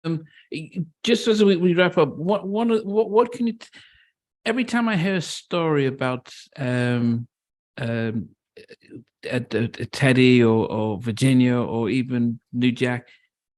Um, just as we wrap up, what can you? Every time I hear a story about um, Teddy or Virginia or even New Jack,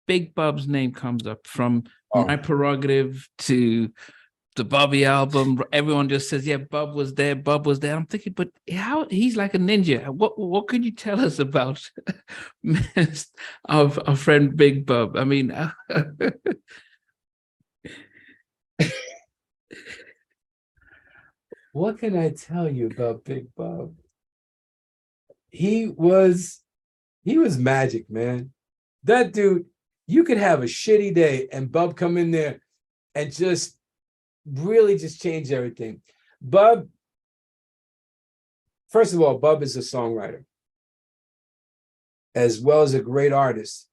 Big Bub's name comes up from My Prerogative to the Bobby album. Everyone just says, "Yeah, Bub was there. Bub was there." I'm thinking, but how he's like a ninja. What could you tell us about our friend Big Bub? I mean, What can I tell you about Big Bob? He was he was magic, man. That dude, you could have a shitty day and Bub come in there and just really just change everything. Bub, first of all, Bub is a songwriter as well as a great artist.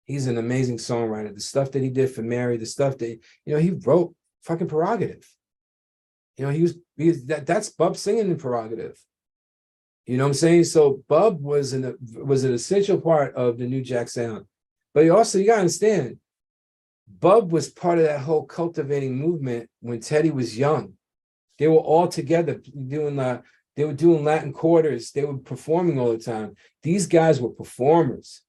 He's an amazing songwriter. The stuff that he did for Mary, the stuff that he wrote fucking Prerogative. That's Bub singing in Prerogative. You know what I'm saying? So Bub was an essential part of the New Jack sound. But you gotta understand, Bub was part of that whole cultivating movement when Teddy was young. They were all together they were doing Latin quarters, they were performing all the time. These guys were performers,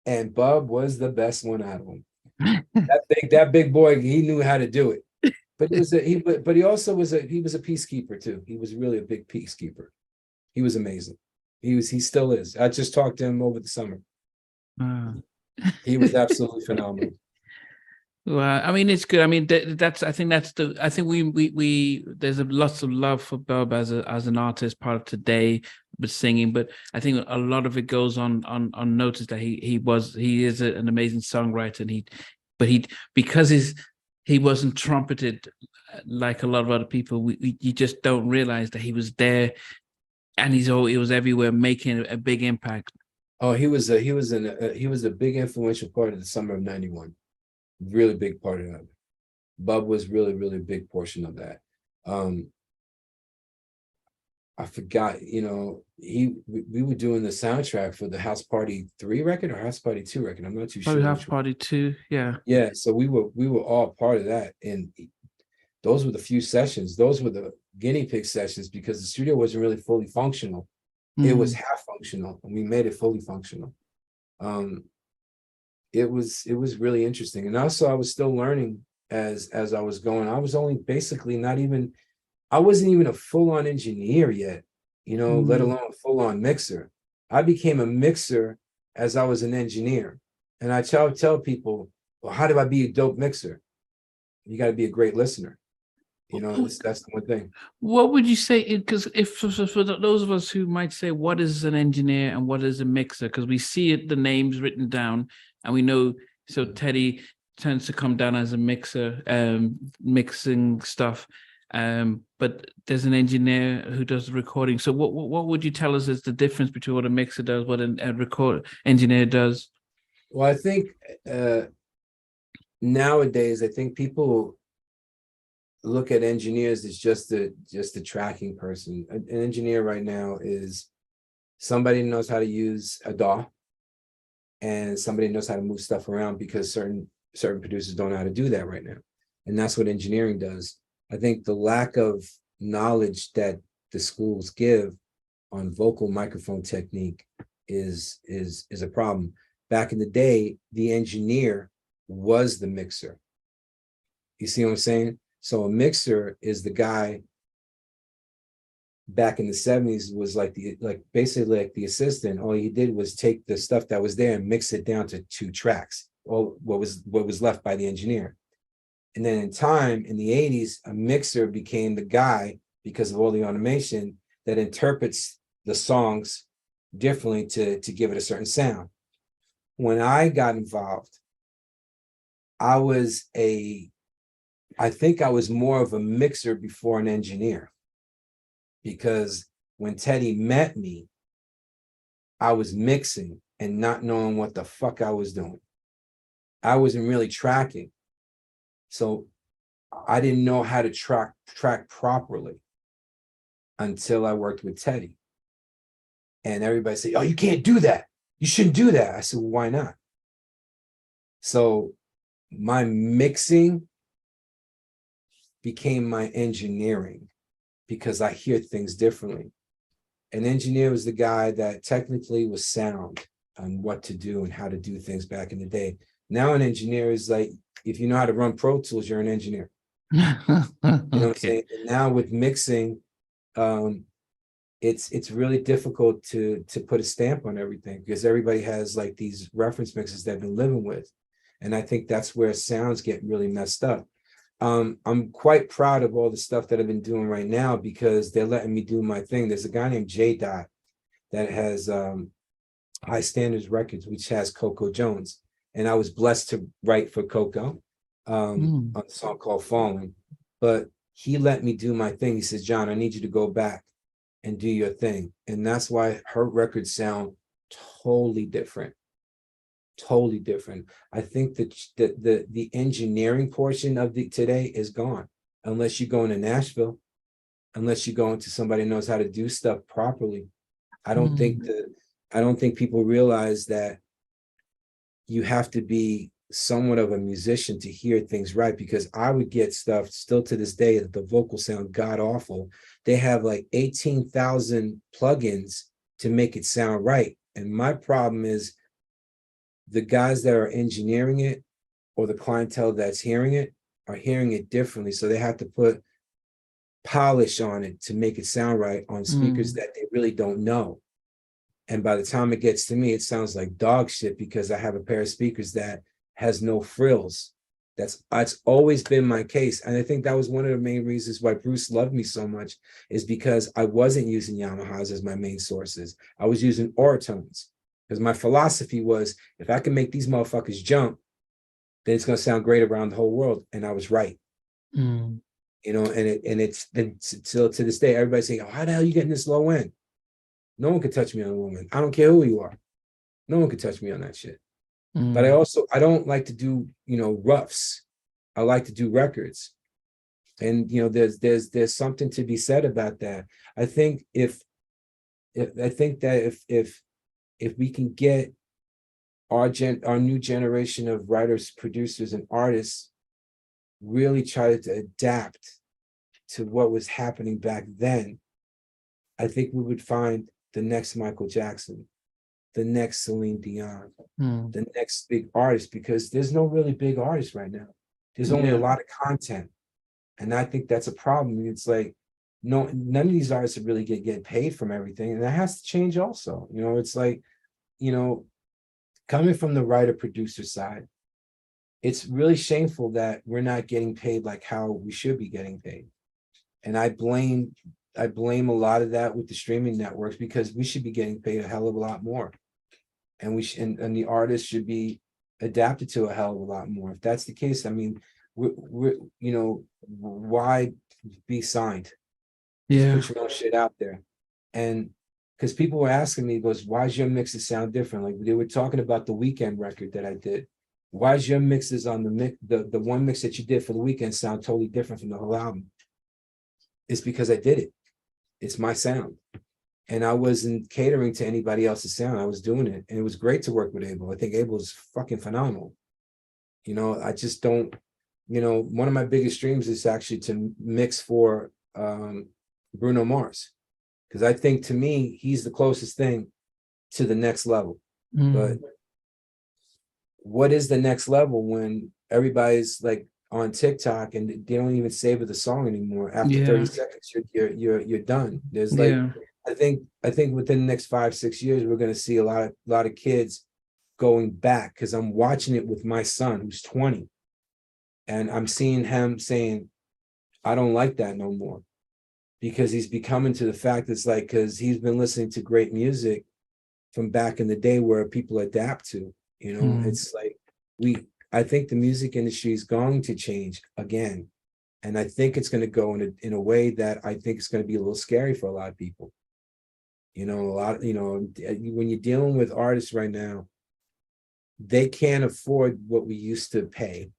and Bub was the best one out of them. that big boy, he knew how to do it. But he also was a peacekeeper too. He was really a big peacekeeper. He was amazing. He still is. I just talked to him over the summer. He was absolutely phenomenal. Well, I mean, it's good. I mean, I think we there's lots of love for Bub as an artist, part of today, but singing. But I think a lot of it goes on notice that he is an amazing songwriter, and because he wasn't trumpeted like a lot of other people. You just don't realize that he was there, and he was everywhere, making a big impact. Oh, he was a big influential part of the summer of '91. Really big part of that. Bub was really, really big portion of that. I forgot, we were doing the soundtrack for the House Party 3 record or House Party 2 record. I'm not too Probably sure. House Party 2, yeah. Yeah, so we were all part of that. And those were the few sessions. Those were the guinea pig sessions because the studio wasn't really fully functional. It was half functional, and we made it fully functional. It was really interesting. And also I was still learning as I was going. I was only basically I wasn't even a full-on engineer yet, let alone a full-on mixer. I became a mixer as I was an engineer. And I tell people, well, how do I be a dope mixer? You got to be a great listener. That's the one thing. What would you say? Because if for those of us who might say, what is an engineer and what is a mixer? Because we see the names written down, and we know. So Teddy tends to come down as a mixer, mixing stuff. But there's an engineer who does the recording. So what would you tell us is the difference between what a mixer does, what a record engineer does? Well, I think nowadays, I think people look at engineers as just a tracking person. An engineer right now is somebody who knows how to use a DAW, and somebody knows how to move stuff around, because certain producers don't know how to do that right now. And that's what engineering does. I think the lack of knowledge that the schools give on vocal microphone technique is a problem. Back in the day, the engineer was the mixer. You see what I'm saying? So a mixer is the guy back in the 70s was basically like the assistant. All he did was take the stuff that was there and mix it down to 2 tracks, or what was left by the engineer. And then in time, in the 80s, a mixer became the guy, because of all the automation, that interprets the songs differently to give it a certain sound. When I got involved, I think I was more of a mixer before an engineer, because when Teddy met me, I was mixing and not knowing what the fuck I was doing. I wasn't really tracking. So I didn't know how to track properly until I worked with Teddy. And everybody said, oh, you can't do that. You shouldn't do that. I said, well, why not? So my mixing became my engineering because I hear things differently. An engineer was the guy that technically was sound on what to do and how to do things back in the day. Now an engineer is like, if you know how to run Pro Tools, you're an engineer. You know what I'm saying? And now with mixing, it's really difficult to put a stamp on everything because everybody has like these reference mixes they've been living with. And I think that's where sounds get really messed up. I'm quite proud of all the stuff that I've been doing right now because they're letting me do my thing. There's a guy named J Dot that has High Standards Records, which has Coco Jones. And I was blessed to write for Coco on a song called Falling. But he let me do my thing. He says, John, I need you to go back and do your thing. And that's why her records sound totally different. Totally different. I think that the engineering portion of the today is gone, unless you go into Nashville, unless you go into somebody who knows how to do stuff properly. I don't think people realize that you have to be somewhat of a musician to hear things right, because I would get stuff still to this day that the vocals sound god awful. They have like 18,000 plugins to make it sound right. And my problem is the guys that are engineering it or the clientele that's hearing it are hearing it differently. So they have to put polish on it to make it sound right on speakers that they really don't know. And by the time it gets to me, it sounds like dog shit because I have a pair of speakers that has no frills. That's always been my case. And I think that was one of the main reasons why Bruce loved me so much, is because I wasn't using Yamahas as my main sources. I was using Oratones because my philosophy was, if I can make these motherfuckers jump, then it's going to sound great around the whole world. And I was right. You know, and it's been still to this day, everybody's saying, oh, how the hell are you getting this low end? No one can touch me on a woman. I don't care who you are. No one can touch me on that shit. But I don't like to do, you know, roughs. I like to do records. And, you know, there's something to be said about that. I think if we can get our new generation of writers, producers, and artists really try to adapt to what was happening back then, I think we would find the next Michael Jackson, the next Celine Dion, the next big artist, because there's no really big artists right now. There's only a lot of content. And I think that's a problem. It's like, none of these artists are really get paid from everything. And that has to change also. You know, it's like, you know, coming from the writer producer side, it's really shameful that we're not getting paid like how we should be getting paid. And I blame a lot of that with the streaming networks, because we should be getting paid a hell of a lot more. And and the artists should be adapted to a hell of a lot more. If that's the case, I mean, we're you know, why be signed? Just put your own shit out there. And because people were asking me, why's your mixes sound different? Like they were talking about the Weekend record that I did. Why's your mixes on the one mix that you did for the Weekend sound totally different from the whole album? It's because I did it. It's my sound. And I wasn't catering to anybody else's sound. I was doing it. And it was great to work with Abel. I think Abel is fucking phenomenal. You know, I just don't, you know, one of my biggest dreams is actually to mix for Bruno Mars. Because I think, to me, he's the closest thing to the next level. But what is the next level when everybody's like on TikTok and they don't even savor the song anymore? After 30 seconds, you're done. There's like, I think within the next 5-6 years, we're going to see a lot of kids going back, because I'm watching it with my son who's 20, and I'm seeing him saying, I don't like that no more, because he's becoming to the fact it's like, because he's been listening to great music from back in the day where people adapt to, you know. It's like I think the music industry is going to change again. And I think it's going to go in a way that I think it's going to be a little scary for a lot of people. You know, when you're dealing with artists right now, they can't afford what we used to pay.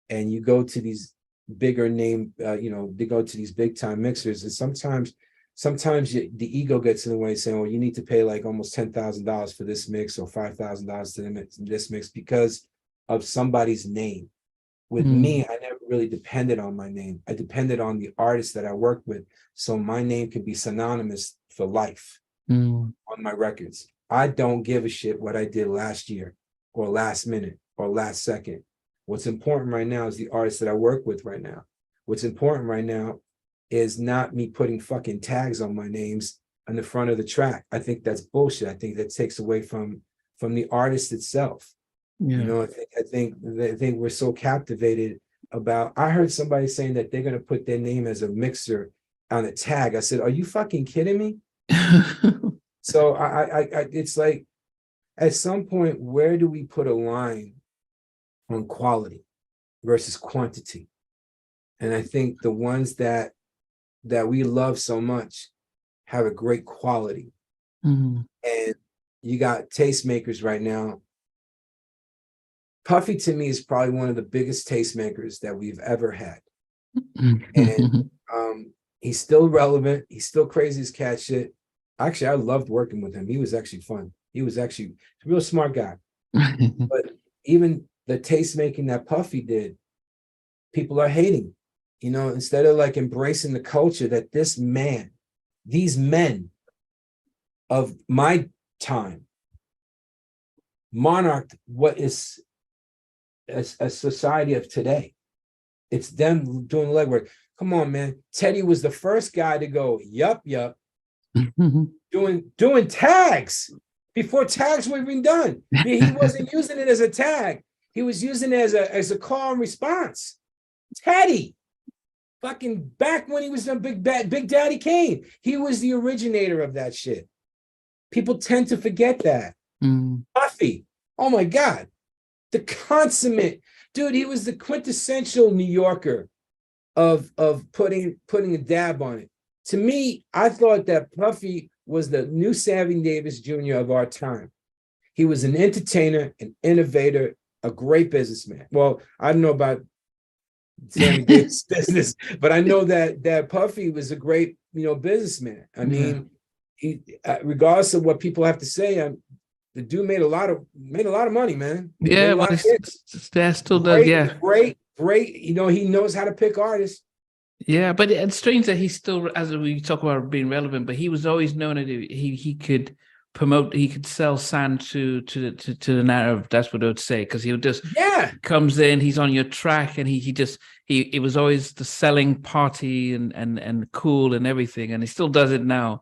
And you go to these bigger name, they go to these big time mixers. And sometimes the ego gets in the way, saying, well, you need to pay like almost $10,000 for this mix or $5,000 to this mix because of somebody's name. With me, I never really depended on my name. I depended on the artists that I worked with. So my name could be synonymous for life on my records. I don't give a shit what I did last year or last minute or last second. What's important right now is the artists that I work with right now. What's important right now is not me putting fucking tags on my names on the front of the track. I think that's bullshit. I think that takes away from the artist itself. Yeah. You know, I think we're so captivated about. I heard somebody saying that they're gonna put their name as a mixer on a tag. I said, "Are you fucking kidding me?" So it's like, at some point, where do we put a line on quality versus quantity? And I think the ones that we love so much have a great quality. And you got tastemakers right now. Puffy, to me, is probably one of the biggest tastemakers that we've ever had. And he's still relevant. He's still crazy as cat shit. Actually, I loved working with him. He was actually fun. He was actually a real smart guy. But even the tastemaking that Puffy did, people are hating. You know, instead of like embracing the culture that these men of my time monarched what is a society of today. It's them doing the legwork. Come on, man. Teddy was the first guy to go, yup. doing tags before tags were even done. He wasn't using it as a tag. He was using it as a call and response. Teddy, fucking back when he was on Big Daddy Kane, he was the originator of that shit. People tend to forget that. Puffy, oh my God. The consummate dude, he was the quintessential New Yorker of putting a dab on it. To me, I thought that Puffy was the new Sammy Davis Jr. of our time. He was an entertainer, an innovator, a great businessman. Well, I don't know about Sammy Davis business, but I know that Puffy was a great, businessman. I mean, he, regardless of what people have to say, the dude made a lot of money, man. Yeah, but that still does. Yeah, great. He knows how to pick artists. Yeah, but it's strange that he's still, as we talk about being relevant, but he was always known that he could promote, he could sell sand to the narrative. That's what I would say, because he would just comes in, he's on your track, and it was always the selling party and cool and everything, and he still does it now.